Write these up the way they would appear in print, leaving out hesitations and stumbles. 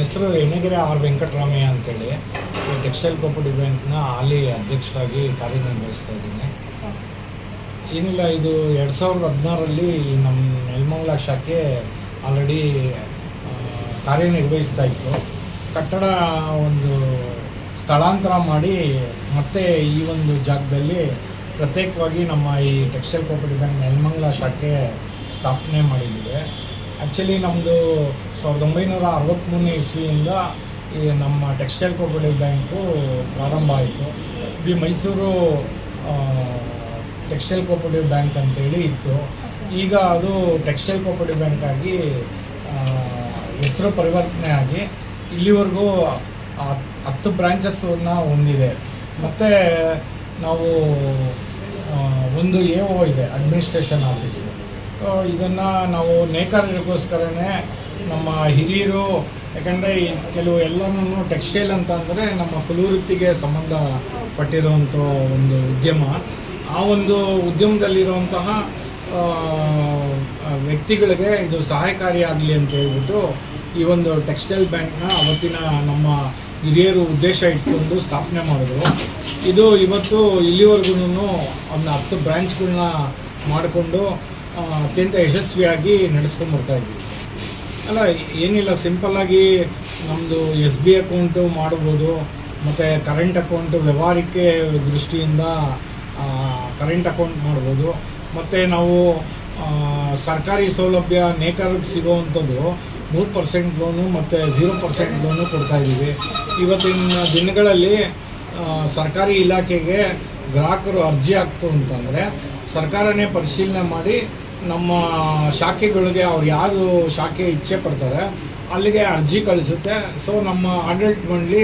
ಹೆಸರು ಎಣ್ಣೆಗೆರೆ ಆರ್ ವೆಂಕಟರಾಮಯ್ಯ ಅಂತೇಳಿ textile cooperative ಬ್ಯಾಂಕ್ನ ಹಾಲಿ ಅಧ್ಯಕ್ಷರಾಗಿ ಕಾರ್ಯನಿರ್ವಹಿಸ್ತಾ ಇದ್ದೀನಿ. ಏನಿಲ್ಲ, ಇದು 2016ರಲ್ಲಿ ನಮ್ಮ ನೆಲಮಂಗಲ ಶಾಖೆ ಆಲ್ರೆಡಿ ಕಾರ್ಯನಿರ್ವಹಿಸ್ತಾ ಇತ್ತು. ಕಟ್ಟಡ ಒಂದು ಸ್ಥಳಾಂತರ ಮಾಡಿ ಮತ್ತೆ ಈ ಒಂದು ಜಾಗದಲ್ಲಿ ಪ್ರತ್ಯೇಕವಾಗಿ ನಮ್ಮ ಈ ಟೆಕ್ಸ್ಟೈಲ್ ಕೋಆಪರೇಟಿವ್ ಬ್ಯಾಂಕ್ ನೆಲಮಂಗಲ ಶಾಖೆ ಸ್ಥಾಪನೆ ಮಾಡಿದ್ದೀವಿ. ಆ್ಯಕ್ಚುಲಿ ನಮ್ಮದು 1963ನೇ ಇಸ್ವಿಯಿಂದ ಈ ನಮ್ಮ ಟೆಕ್ಸ್ಟೈಲ್ ಕೋಆಪರೇಟಿವ್ ಬ್ಯಾಂಕು ಪ್ರಾರಂಭ ಆಯಿತು. ಇದು ಮೈಸೂರು ಟೆಕ್ಸ್ಟೈಲ್ ಕೋಆಪರೇಟಿವ್ ಬ್ಯಾಂಕ್ ಅಂತೇಳಿ ಇತ್ತು. ಈಗ ಅದು ಟೆಕ್ಸ್ಟೈಲ್ ಕೋಆಪರೇಟಿವ್ ಬ್ಯಾಂಕ್ ಆಗಿ ಹೆಸರು ಪರಿವರ್ತನೆ ಆಗಿ ಇಲ್ಲಿವರೆಗೂ 10 ಬ್ರಾಂಚಸ್ಸನ್ನು ಹೊಂದಿದೆ. ಮತ್ತು ನಾವು ಒಂದು AO ಇದೆ, ಅಡ್ಮಿನಿಸ್ಟ್ರೇಷನ್ ಆಫೀಸು. ಇದನ್ನು ನಾವು ನೇಕಾರರಿಗೋಸ್ಕರನೇ ನಮ್ಮ ಹಿರಿಯರು, ಯಾಕಂದರೆ ಕೆಲವು ಎಲ್ಲನೂ ಟೆಕ್ಸ್ಟೈಲ್ ಅಂತ ಅಂದರೆ ನಮ್ಮ ಕುಲವೃತ್ತಿಗೆ ಸಂಬಂಧಪಟ್ಟಿರುವಂಥ ಒಂದು ಉದ್ಯಮ. ಆ ಒಂದು ಉದ್ಯಮದಲ್ಲಿರುವಂತಹ ವ್ಯಕ್ತಿಗಳಿಗೆ ಇದು ಸಹಾಯಕಾರಿಯಾಗಲಿ ಅಂತ ಹೇಳ್ಬಿಟ್ಟು ಈ ಒಂದು ಟೆಕ್ಸ್ಟೈಲ್ ಬ್ಯಾಂಕ್ನ ಅವತ್ತಿನ ನಮ್ಮ ಹಿರಿಯರು ಉದ್ದೇಶ ಇಟ್ಕೊಂಡು ಸ್ಥಾಪನೆ ಮಾಡಿದ್ರು. ಇದು ಇವತ್ತು ಇಲ್ಲಿವರೆಗೂ ಒಂದು 10 ಬ್ರಾಂಚ್ಗಳನ್ನ ಮಾಡಿಕೊಂಡು ಅತ್ಯಂತ ಯಶಸ್ವಿಯಾಗಿ ನಡೆಸ್ಕೊಂಡು ಬರ್ತಾಯಿದ್ದೀವಿ. ಅಲ್ಲ, ಏನಿಲ್ಲ, ಸಿಂಪಲ್ಲಾಗಿ ನಮ್ಮದು SB ಅಕೌಂಟು ಮಾಡ್ಬೋದು, ಮತ್ತು ಕರೆಂಟ್ ಅಕೌಂಟು ವ್ಯವಹಾರಕ್ಕೆ ದೃಷ್ಟಿಯಿಂದ ಕರೆಂಟ್ ಅಕೌಂಟ್ ಮಾಡ್ಬೋದು. ಮತ್ತು ನಾವು ಸರ್ಕಾರಿ ಸೌಲಭ್ಯ ನೇಕಾರರಿಗೆ ಸಿಗೋವಂಥದ್ದು 3% ಲೋನು ಮತ್ತು 0% ಲೋನು ಕೊಡ್ತಾಯಿದ್ದೀವಿ. ಇವತ್ತಿನ ದಿನಗಳಲ್ಲಿ ಸರ್ಕಾರಿ ಇಲಾಖೆಗೆ ಗ್ರಾಹಕರು ಅರ್ಜಿ ಆಗ್ತು ಅಂತಂದರೆ ಸರ್ಕಾರನೇ ಪರಿಶೀಲನೆ ಮಾಡಿ ನಮ್ಮ ಶಾಖೆಗಳಿಗೆ ಅವ್ರು ಯಾರು ಶಾಖೆ ಇಚ್ಛೆ ಪಡ್ತಾರೆ ಅಲ್ಲಿಗೆ ಅರ್ಜಿ ಕಳಿಸುತ್ತೆ. ಸೊ ನಮ್ಮ ಆಡಳಿತ ಮಂಡಳಿ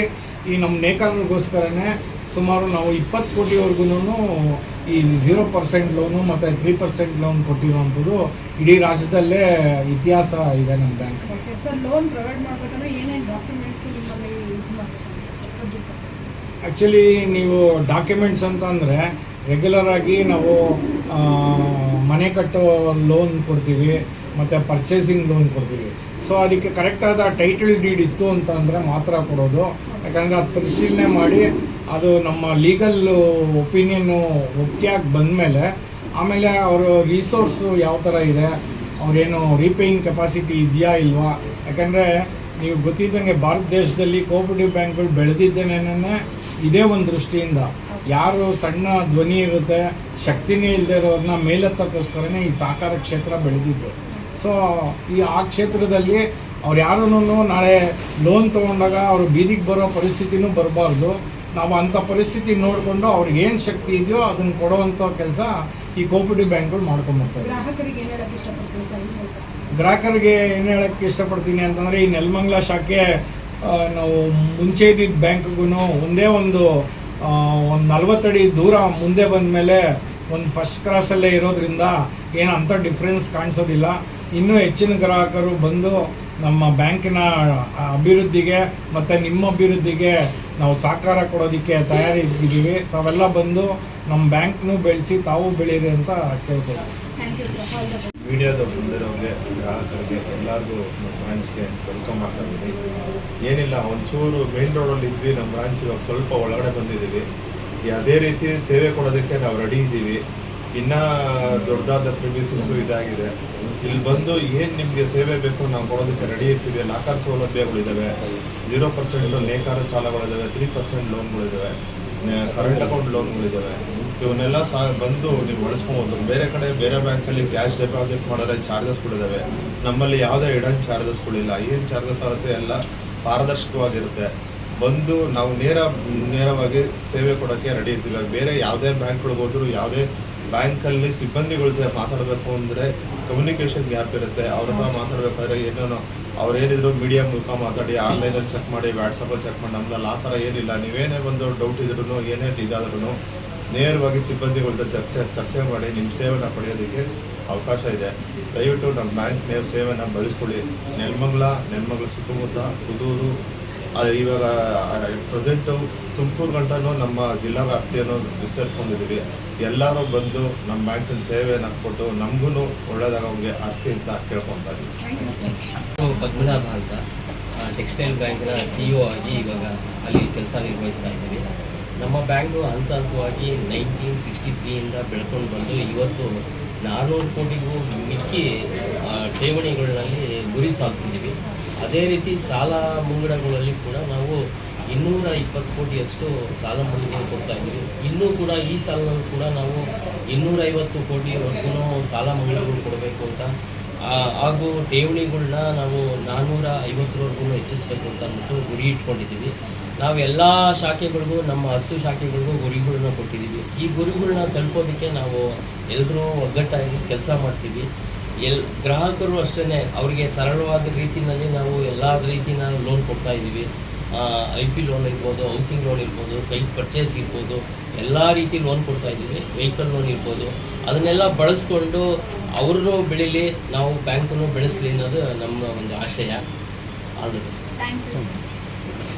ಈ ನಮ್ಮ ನೇಕಾರರಿಗೋಸ್ಕರನೇ ಸುಮಾರು ನಾವು 20 ಕೋಟಿವರೆಗೂ ಈ 0% ಲೋನು ಮತ್ತು 3% ಲೋನ್ ಕೊಟ್ಟಿರುವಂಥದ್ದು ಇಡೀ ರಾಜ್ಯದಲ್ಲೇ ಇತಿಹಾಸ ಇದೆ ನಮ್ಮ ಬ್ಯಾಂಕ್. ಆ್ಯಕ್ಚುಲಿ ನೀವು ಡಾಕ್ಯುಮೆಂಟ್ಸ್ ಅಂತಂದರೆ ರೆಗ್ಯುಲರಾಗಿ ನಾವು ಮನೆ ಕಟ್ಟೋ ಲೋನ್ ಕೊಡ್ತೀವಿ ಮತ್ತು ಪರ್ಚೇಸಿಂಗ್ ಲೋನ್ ಕೊಡ್ತೀವಿ. ಸೊ ಅದಕ್ಕೆ ಕರೆಕ್ಟಾದ ಟೈಟಲ್ ಡೀಡ್ ಇತ್ತು ಅಂತ ಅಂದರೆ ಮಾತ್ರ ಕೊಡೋದು. ಯಾಕಂದರೆ ಅದು ಪರಿಶೀಲನೆ ಮಾಡಿ ಅದು ನಮ್ಮ ಲೀಗಲ್ ಒಪಿನಿಯನ್ನು ಒಪ್ಪಿಗೆಯಾಗಿ ಬಂದಮೇಲೆ ಆಮೇಲೆ ಅವರು ರಿಸೋರ್ಸು ಯಾವ ಥರ ಇದೆ, ಅವರೇನು ರೀಪೇಯಿಂಗ್ ಕೆಪಾಸಿಟಿ ಇದೆಯಾ ಇಲ್ವಾ. ಯಾಕಂದರೆ ನೀವು ಗೊತ್ತಿದ್ದಂಗೆ ಭಾರತ ದೇಶದಲ್ಲಿ ಕೋಆಪರೇಟಿವ್ ಬ್ಯಾಂಕ್ಗಳು ಬೆಳೆದಿದ್ದೇನೆ ಇದೇ ಒಂದು ದೃಷ್ಟಿಯಿಂದ. ಯಾರು ಸಣ್ಣ ಧ್ವನಿ ಇರುತ್ತೆ, ಶಕ್ತಿನೇ ಇಲ್ಲದೆ ಇರೋರನ್ನ ಮೇಲೆತ್ತಕ್ಕೋಸ್ಕರನೇ ಈ ಸಹಕಾರ ಕ್ಷೇತ್ರ ಬೆಳೆದಿದ್ದು. ಸೊ ಆ ಕ್ಷೇತ್ರದಲ್ಲಿ ಅವ್ರು ಯಾರೂ ನಾಳೆ ಲೋನ್ ತೊಗೊಂಡಾಗ ಅವರು ಬೀದಿಗೆ ಬರೋ ಪರಿಸ್ಥಿತಿನೂ ಬರಬಾರ್ದು. ನಾವು ಅಂಥ ಪರಿಸ್ಥಿತಿ ನೋಡಿಕೊಂಡು ಅವ್ರಿಗೇನು ಶಕ್ತಿ ಇದೆಯೋ ಅದನ್ನು ಕೊಡೋವಂಥ ಕೆಲಸ ಈ ಕೋಆಪರೇಟಿವ್ ಬ್ಯಾಂಕ್ಗಳು ಮಾಡ್ಕೊಂಡ್ಬರ್ತಾರೆ. ಗ್ರಾಹಕರಿಗೆ ಏನು ಹೇಳೋಕ್ಕೆ ಇಷ್ಟಪಡ್ತೀನಿ ಅಂತಂದರೆ, ಈ ನೆಲಮಂಗಲ ಶಾಖೆ ನಾವು ಮುಂಚೆ ಇದ್ದಿದ್ದ ಬ್ಯಾಂಕ್ಗೂ ಒಂದೇ ಒಂದು 40 ಅಡಿ ದೂರ ಮುಂದೆ ಬಂದ ಮೇಲೆ ಒಂದು ಫಸ್ಟ್ ಕ್ರಾಸಲ್ಲೇ ಇರೋದ್ರಿಂದ ಏನು ಅಂಥ ಡಿಫ್ರೆನ್ಸ್ ಕಾಣಿಸೋದಿಲ್ಲ. ಇನ್ನೂ ಹೆಚ್ಚಿನ ಗ್ರಾಹಕರು ಬಂದು ನಮ್ಮ ಬ್ಯಾಂಕಿನ ಅಭಿವೃದ್ಧಿಗೆ ಮತ್ತು ನಿಮ್ಮ ಅಭಿವೃದ್ಧಿಗೆ ನಾವು ಸಹಕಾರ ಕೊಡೋದಕ್ಕೆ ತಯಾರಿದ್ದೀವಿ. ತಾವೆಲ್ಲ ಬಂದು ನಮ್ಮ ಬ್ಯಾಂಕ್ನೂ ಬೆಳೆಸಿ ತಾವು ಬೆಳೀರಿ ಅಂತ ಕೇಳ್ತೀವಿ. ಮೀಡಿಯಾದ ಬಂದಿರೋರಿಗೆ, ಗ್ರಾಹಕರಿಗೆ ಎಲ್ಲರಿಗೂ ನಮ್ಮ ಬ್ರಾಂಚ್ಗೆ ವೆಲ್ಕಮ್ ಮಾಡ್ತಾ ಇದ್ದೀವಿ. ಏನಿಲ್ಲ, ಒಂಚೂರು ಮೇನ್ ರೋಡಲ್ಲಿ ಇದ್ವಿ, ನಮ್ಮ ಬ್ರಾಂಚ್ ಇವಾಗ ಸ್ವಲ್ಪ ಒಳಗಡೆ ಬಂದಿದ್ದೀವಿ. ಅದೇ ರೀತಿ ಸೇವೆ ಕೊಡೋದಕ್ಕೆ ನಾವು ರೆಡಿ ಇದ್ದೀವಿ. ಇನ್ನೂ ದೊಡ್ಡದಾದ ಪ್ರಿಮಿಸಸ್ಸು ಇದಾಗಿದೆ. ಇಲ್ಲಿ ಬಂದು ಏನು ನಿಮಗೆ ಸೇವೆ ಬೇಕು ನಾವು ಕೊಡೋದಕ್ಕೆ ರೆಡಿ ಇರ್ತೀವಿ. ಲಾಕರ್ ಸೌಲಭ್ಯಗಳಿದ್ದಾವೆ, 0% ನೇಕಾರ ಸಾಲಗಳಿದ್ದಾವೆ, 3% ಲೋನ್ಗಳಿದ್ದಾವೆ, ಕರೆಂಟ್ ಅಕೌಂಟ್ ಲೋನ್ಗಳಿದ್ದಾವೆ. ಇವನ್ನೆಲ್ಲ ಬಂದು ನೀವು ಬಳಸ್ಕೊಬೋದು. ಬೇರೆ ಕಡೆ ಬೇರೆ ಬ್ಯಾಂಕಲ್ಲಿ ಕ್ಯಾಶ್ ಡೆಪಾಸಿಟ್ ಮಾಡಿದ್ರೆ ಚಾರ್ಜಸ್ಗಳಿದ್ದಾವೆ. ನಮ್ಮಲ್ಲಿ ಯಾವುದೇ ಹಿಡನ್ ಚಾರ್ಜಸ್ಗಳಿಲ್ಲ. ಏನು ಚಾರ್ಜಸ್ ಆಗುತ್ತೆ ಎಲ್ಲ ಪಾರದರ್ಶಕವಾಗಿರುತ್ತೆ. ಬಂದು ನಾವು ನೇರವಾಗಿ ಸೇವೆ ಕೊಡೋಕ್ಕೆ ರೆಡಿ ಇರ್ತೀವಿ. ಬೇರೆ ಯಾವುದೇ ಬ್ಯಾಂಕ್ಗಳಿಗೆ ಹೋದರೂ ಯಾವುದೇ ಬ್ಯಾಂಕಲ್ಲಿ ಸಿಬ್ಬಂದಿಗಳ ಜೊತೆ ಮಾತಾಡಬೇಕು ಅಂದರೆ ಕಮ್ಯುನಿಕೇಷನ್ ಗ್ಯಾಪ್ ಇರುತ್ತೆ. ಅವ್ರ ಹತ್ರ ಮಾತಾಡಬೇಕಾದ್ರೆ ಏನೇನೋ ಅವ್ರೇನಿದ್ರು ಮೀಡಿಯಾ ಮೂಲಕ ಮಾತಾಡಿ, ಆನ್ಲೈನಲ್ಲಿ ಚೆಕ್ ಮಾಡಿ, ವಾಟ್ಸಪ್ಪಲ್ಲಿ ಚೆಕ್ ಮಾಡಿ. ನಮ್ಮಲ್ಲಿ ಆ ಥರ ಏನಿಲ್ಲ. ನೀವೇನೇ ಬಂದು ಡೌಟ್ ಇದ್ರೂ ಏನೇ ಇದಾದ್ರೂ ನೇರವಾಗಿ ಸಿಬ್ಬಂದಿಗಳ ಜೊತೆ ಚರ್ಚೆ ಮಾಡಿ ನಿಮ್ಮ ಸೇವೆನ ಪಡೆಯೋದಕ್ಕೆ ಅವಕಾಶ ಇದೆ. ದಯವಿಟ್ಟು ನಮ್ಮ ಬ್ಯಾಂಕ್ ಸೇವೆನ ಬಳಸ್ಕೊಳ್ಳಿ. ನೆಲಮಂಗಲ ಸುತ್ತಮುತ್ತ ಕುದೂರು, ಇವಾಗ ಪ್ರೆಸೆಂಟು ತುಮಕೂರು ಗಂಟನೂ ನಮ್ಮ ಜಿಲ್ಲಾ ವ್ಯಾಪ್ತಿಯನ್ನು ವಿಸ್ತರಿಸ್ಕೊಂಡಿದ್ದೀವಿ. ಎಲ್ಲರೂ ಬಂದು ನಮ್ಮ ಬ್ಯಾಂಕಿನ ಸೇವೆಯನ್ನು ಕೊಟ್ಟು ನಮಗೂ ಒಳ್ಳೆಯದಾಗೋಂಗೆ ಅರ್ಸಿ ಅಂತ ಕೇಳ್ಕೊತಾ ಇದ್ದೀವಿ. ಪದ್ಮನಾಭ ಅಂತ ಟೆಕ್ಸ್ಟೈಲ್ ಬ್ಯಾಂಕ್ನ CEO ಆಗಿ ಇವಾಗ ಅಲ್ಲಿ ಕೆಲಸ ನಿರ್ವಹಿಸ್ತಾ ಇದ್ದೀವಿ. ನಮ್ಮ ಬ್ಯಾಂಕು ಹಂತ ಹಂತವಾಗಿ 1963ಇಂದ ಬೆಳ್ಕೊಂಡು ಬಂದು ಇವತ್ತು 400 ಕೋಟಿಗೂ ಮಿಕ್ಕಿ ಠೇವಣಿಗಳಲ್ಲಿ ಗುರಿ ಸಾಧಿಸಿದ್ದೀವಿ. ಅದೇ ರೀತಿ ಸಾಲ ಮುಂಗಡಗಳಲ್ಲಿ ಕೂಡ ನಾವು 220 ಕೋಟಿಯಷ್ಟು ಸಾಲ ಮುಂಗಡ ಕೊಡ್ತಾ ಇದ್ದೀವಿ. ಇನ್ನೂ ಕೂಡ ಈ ಸಾಲದಲ್ಲಿ ಕೂಡ ನಾವು 250 ಕೋಟಿವರೆಗೂ ಸಾಲ ಮುಂಗಡಗಳು ಕೊಡಬೇಕು ಅಂತ ಹಾಗೂ ಠೇವಣಿಗಳನ್ನ ನಾವು 450ವರೆಗೂ ಹೆಚ್ಚಿಸಬೇಕು ಅಂತ ಅಂದ್ಬಿಟ್ಟು ಗುರಿ ಇಟ್ಕೊಂಡಿದ್ದೀವಿ. ನಾವು ಎಲ್ಲ ಶಾಖೆಗಳಿಗೂ ನಮ್ಮ 10 ಶಾಖೆಗಳಿಗೂ ಗುರಿಗಳನ್ನ ಕೊಟ್ಟಿದ್ದೀವಿ. ಈ ಗುರಿಗಳನ್ನ ತಲುಪೋದಕ್ಕೆ ನಾವು ಎಲ್ಲರೂ ಒಗ್ಗಟ್ಟಾಗಿ ಕೆಲಸ ಮಾಡ್ತೀವಿ. ಗ್ರಾಹಕರು ಅಷ್ಟೇ ಅವರಿಗೆ ಸರಳವಾದ ರೀತಿಯಲ್ಲಿ ನಾವು ಎಲ್ಲ ರೀತಿಯ ಲೋನ್ ಕೊಡ್ತಾ ಇದ್ದೀವಿ. IP ಲೋನ್ ಇರ್ಬೋದು, ಹೌಸಿಂಗ್ ಲೋನ್ ಇರ್ಬೋದು, ಸೈಟ್ ಪರ್ಚೇಸ್ ಇರ್ಬೋದು, ಎಲ್ಲ ರೀತಿ ಲೋನ್ ಕೊಡ್ತಾ ಇದ್ದೀವಿ. ವೆಹಿಕಲ್ ಲೋನ್ ಇರ್ಬೋದು, ಅದನ್ನೆಲ್ಲ ಬಳಸ್ಕೊಂಡು ಅವ್ರನ್ನೂ ಬೆಳೀಲಿ, ನಾವು ಬ್ಯಾಂಕನ್ನು ಬೆಳೆಸಲಿ ಅನ್ನೋದು ನಮ್ಮ ಒಂದು ಆಶಯ. All the best. Thank you.